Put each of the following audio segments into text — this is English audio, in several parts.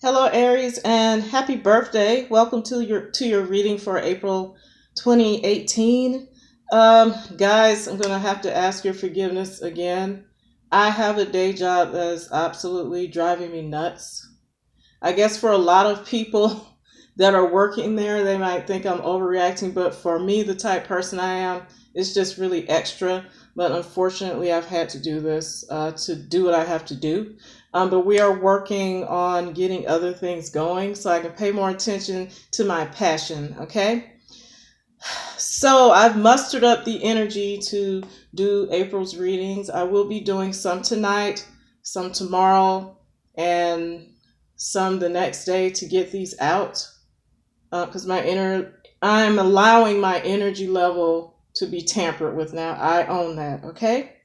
Hello, Aries, and happy birthday. Welcome to your reading for April 2018. Guys, I'm gonna have to ask your forgiveness again. I have a day job that is absolutely driving me nuts. I guess for a lot of people that are working there, they might think I'm overreacting, but for me, the type person I am, it's just really extra. But unfortunately, I've had to do this to do what I have to do. But we are working on getting other things going so I can pay more attention to my passion, okay? So I've mustered up the energy to do April's readings. I will be doing some tonight, some tomorrow, and some the next day to get these out because I'm allowing my energy level to be tampered with now. I own that, okay?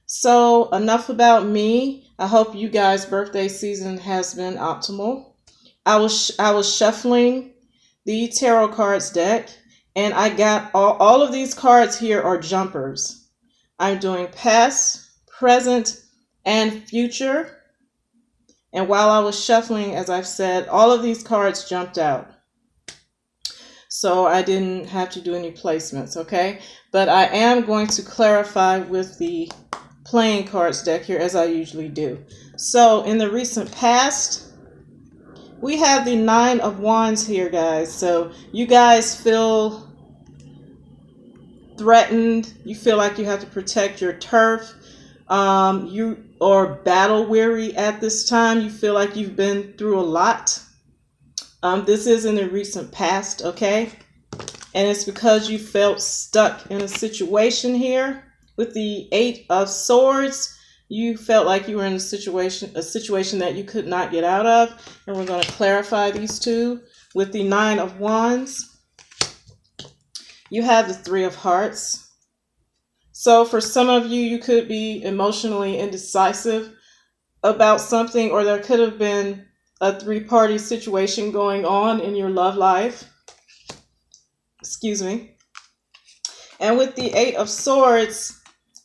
So enough about me. I hope you guys' birthday season has been optimal. I was shuffling the tarot cards deck, and I got all of these cards here are jumpers. I'm doing past, present, and future. And while I was shuffling, as I've said, all of these cards jumped out. So I didn't have to do any placements, okay? But I am going to clarify with the playing cards deck here as I usually do. So in the recent past, we have the Nine of Wands here, guys. So you guys feel threatened. You feel like you have to protect your turf. You are battle weary at this time. You feel like you've been through a lot. This is in the recent past, okay? And it's because you felt stuck in a situation here. With the Eight of Swords, you felt like you were in a situation that you could not get out of. And we're going to clarify these two. With the Nine of Wands, you have the Three of Hearts. So for some of you, you could be emotionally indecisive about something, or there could have been a three-party situation going on in your love life. Excuse me. And with the Eight of Swords,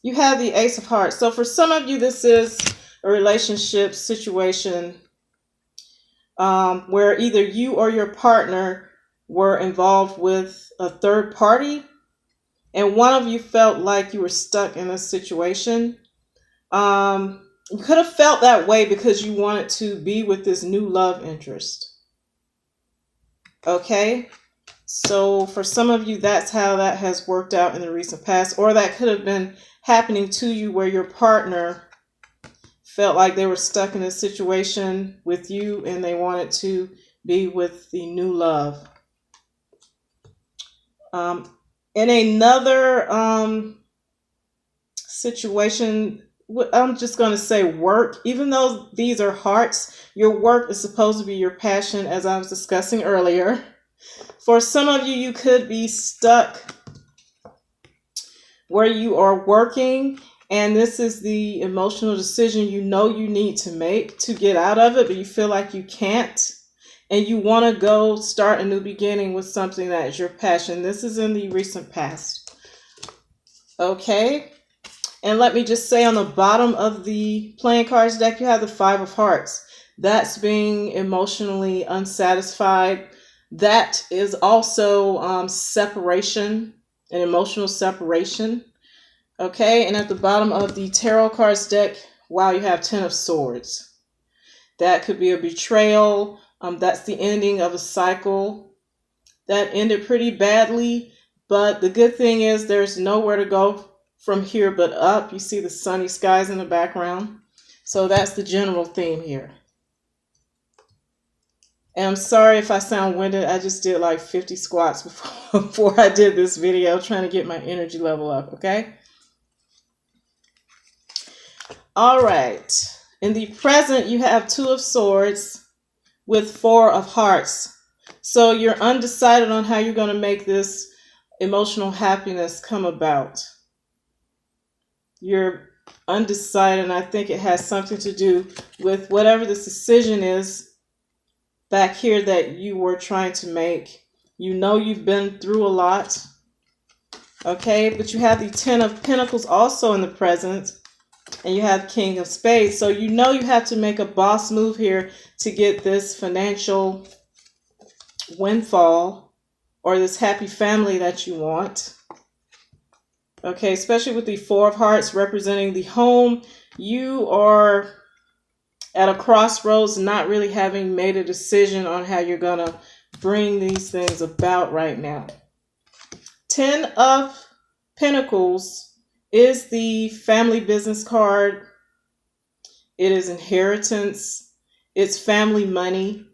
you have the Ace of Hearts. So for some of you, this is a relationship situation where either you or your partner were involved with a third party, and one of you felt like you were stuck in a situation. You could have felt that way because you wanted to be with this new love interest. Okay? So for some of you, that's how that has worked out in the recent past, or that could have been happening to you where your partner felt like they were stuck in a situation with you and they wanted to be with the new love. In another situation, I'm just going to say work. Even though these are hearts, your work is supposed to be your passion, as I was discussing earlier. For some of you, you could be stuck where you are working, and this is the emotional decision you know you need to make to get out of it, but you feel like you can't, and you want to go start a new beginning with something that is your passion. This is in the recent past. Okay? And let me just say, on the bottom of the playing cards deck, you have the Five of Hearts. That's being emotionally unsatisfied. That is also separation, an emotional separation. Okay, and at the bottom of the tarot cards deck, wow, you have Ten of Swords. That could be a betrayal. That's the ending of a cycle that ended pretty badly. But the good thing is there's nowhere to go from here but up. You see the sunny skies in the background. So that's the general theme here. And I'm sorry if I sound winded. I just did like 50 squats before I did this video, trying to get my energy level up, okay? All right. In the present, you have Two of Swords with Four of Hearts. So you're undecided on how you're going to make this emotional happiness come about. You're undecided, and I think it has something to do with whatever this decision is back here that you were trying to make. You know you've been through a lot. Okay, but you have the Ten of Pentacles also in the present. And you have King of Spades. So you know you have to make a boss move here to get this financial windfall or this happy family that you want. Okay, especially with the Four of Hearts representing the home. You are at a crossroads, not really having made a decision on how you're going to bring these things about right now. 10 of Pentacles is the family business card. It is inheritance. It's family money.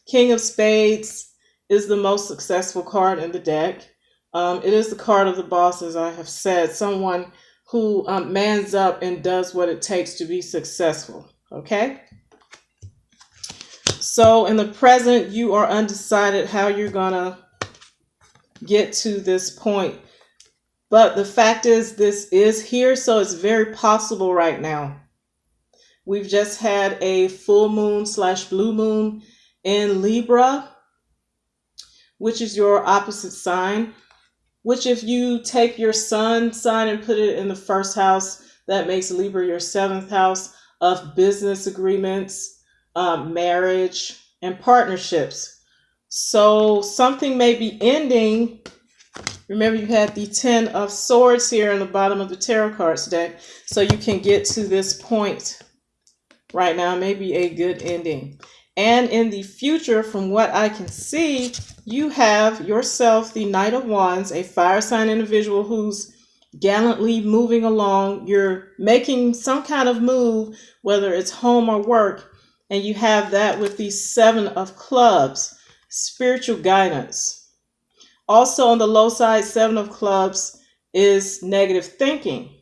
King of Spades is the most successful card in the deck. It is the card of the boss, as I have said. Someone who mans up and does what it takes to be successful. Okay? So in the present, you are undecided how you're going to get to this point. But the fact is, this is here, so it's very possible right now. We've just had a full moon / blue moon in Libra, which is your opposite sign. Which if you take your sun sign and put it in the first house, that makes Libra your 7th house of business agreements, marriage, and partnerships. So something may be ending. Remember, you had the 10 of Swords here in the bottom of the tarot cards deck. So you can get to this point right now, maybe a good ending. And in the future, from what I can see, you have yourself the Knight of Wands, a fire sign individual who's gallantly moving along. You're making some kind of move, whether it's home or work. And you have that with the 7 of Clubs, spiritual guidance. Also on the low side, 7 of Clubs is negative thinking.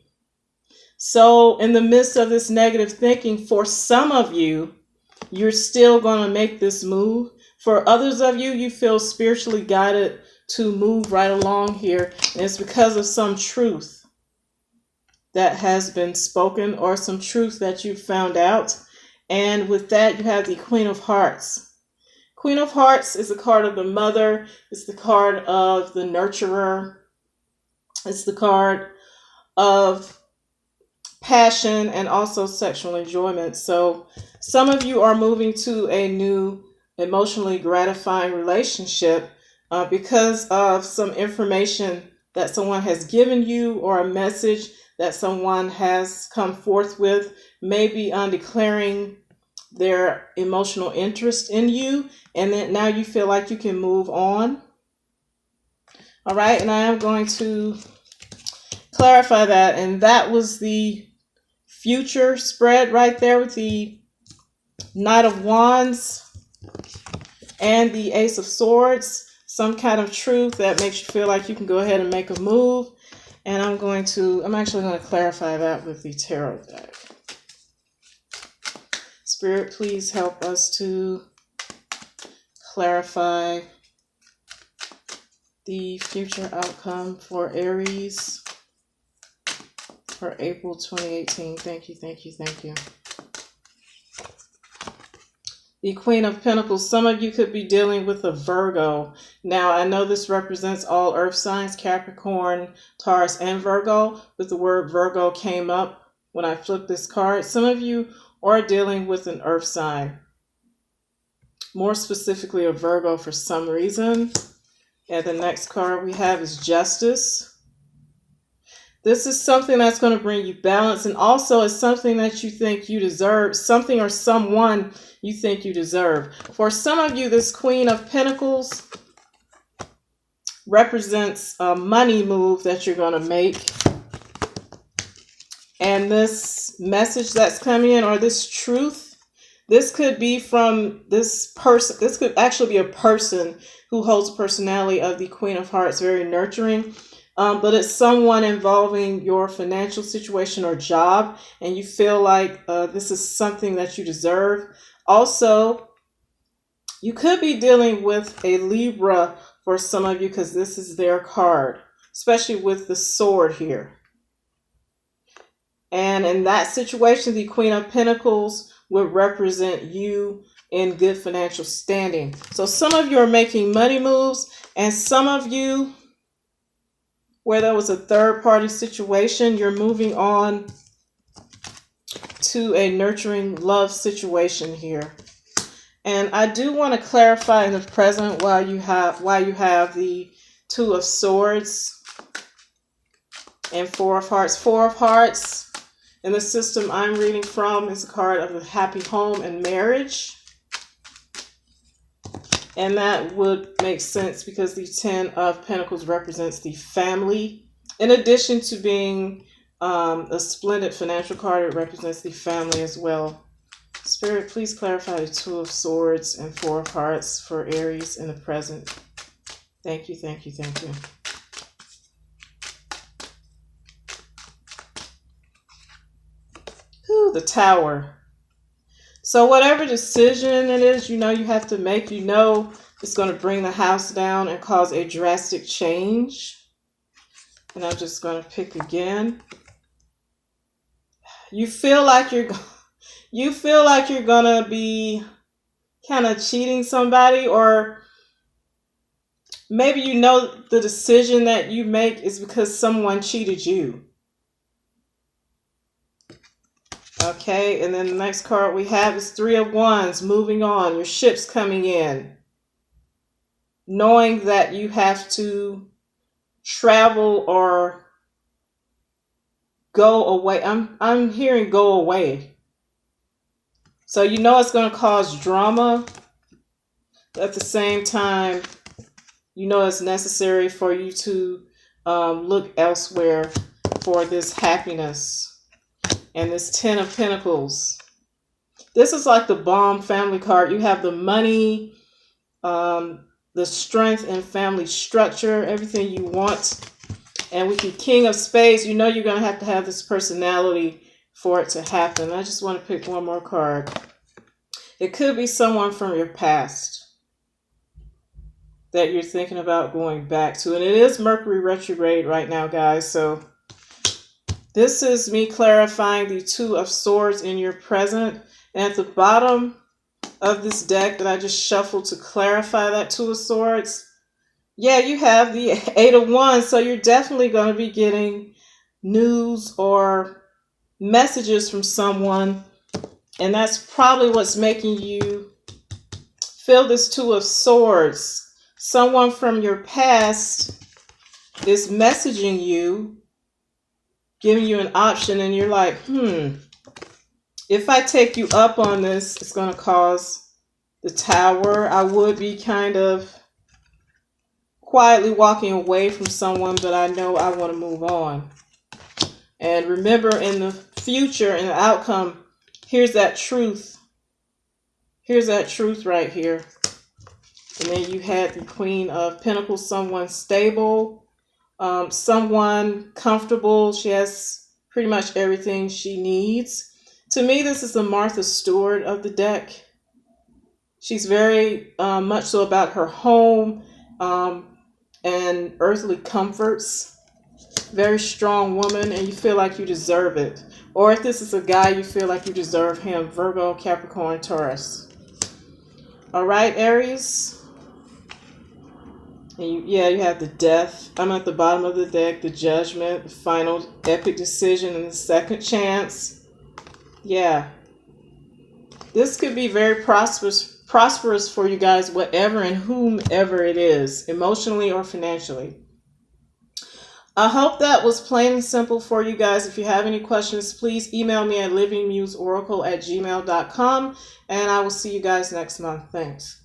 So in the midst of this negative thinking, for some of you, you're still going to make this move. For others of you, you feel spiritually guided to move right along here. And it's because of some truth that has been spoken or some truth that you found out. And with that, you have the Queen of Hearts. Queen of Hearts is the card of the mother. It's the card of the nurturer. It's the card of passion and also sexual enjoyment. So some of you are moving to a new emotionally gratifying relationship because of some information that someone has given you or a message that someone has come forth with, maybe declaring their emotional interest in you, and then now you feel like you can move on. All right, and I am going to clarify that, and that was the future spread right there with the Knight of Wands and the Ace of Swords. Some kind of truth that makes you feel like you can go ahead and make a move. And I'm actually going to clarify that with the tarot deck. Spirit, please help us to clarify the future outcome for Aries for April 2018. Thank you, thank you, thank you. The Queen of Pentacles. Some of you could be dealing with a Virgo. Now, I know this represents all earth signs, Capricorn, Taurus, and Virgo, but the word Virgo came up when I flipped this card. Some of you are dealing with an earth sign, more specifically a Virgo for some reason. And the next card we have is Justice. This is something that's going to bring you balance, and also it's something that you think you deserve, something or someone you think you deserve. For some of you, this Queen of Pentacles represents a money move that you're going to make. And this message that's coming in, or this truth, this could be from this person. This could actually be a person who holds the personality of the Queen of Hearts, very nurturing. But it's someone involving your financial situation or job, and you feel like this is something that you deserve. Also, you could be dealing with a Libra for some of you because this is their card, especially with the sword here. And in that situation, the Queen of Pentacles would represent you in good financial standing. So some of you are making money moves, and some of you, where there was a third party situation, you're moving on to a nurturing love situation here. And I do want to clarify in the present why you have the Two of Swords and Four of Hearts. Four of Hearts in the system I'm reading from is a card of the happy home and marriage. And that would make sense because the Ten of Pentacles represents the family. In addition to being a splendid financial card, it represents the family as well. Spirit, please clarify the Two of Swords and Four of Hearts for Aries in the present. Thank you, thank you, thank you. Ooh, the Tower. So whatever decision it is, you have to make, it's going to bring the house down and cause a drastic change. And I'm just going to pick again. You feel like you're going to be kind of cheating somebody, or maybe the decision that you make is because someone cheated you. Okay, and then the next card we have is Three of Wands, moving on. Your ship's coming in. Knowing that you have to travel or go away. I'm hearing go away. So it's going to cause drama. At the same time, it's necessary for you to look elsewhere for this happiness. And this Ten of Pentacles. This is like the bomb family card. You have the money, the strength and family structure, everything you want. And with the King of Spades, you're going to have this personality for it to happen. I just want to pick one more card. It could be someone from your past that you're thinking about going back to. And it is Mercury retrograde right now, guys. So this is me clarifying the Two of Swords in your present. And at the bottom of this deck that I just shuffled to clarify that Two of Swords, yeah, you have the Eight of Wands. So you're definitely going to be getting news or messages from someone. And that's probably what's making you feel this Two of Swords. Someone from your past is messaging you, giving you an option, and you're like, if I take you up on this, it's going to cause the Tower. I would be kind of quietly walking away from someone, but I know I want to move on. And remember, in the future, in the outcome, here's that truth. Here's that truth right here. And then you had the Queen of Pentacles, someone stable, someone comfortable. She has pretty much everything she needs. To me, this is the Martha Stewart of the deck. She's very much so about her home and earthly comforts. Very strong woman, and you feel like you deserve it. Or if this is a guy, you feel like you deserve him. Virgo, Capricorn, Taurus. All right, Aries. And you have the Death. I'm at the bottom of the deck. The Judgment, the final epic decision, and the second chance. Yeah. This could be very prosperous for you guys, whatever and whomever it is, emotionally or financially. I hope that was plain and simple for you guys. If you have any questions, please email me at livingmuseoracle@gmail.com, and I will see you guys next month. Thanks.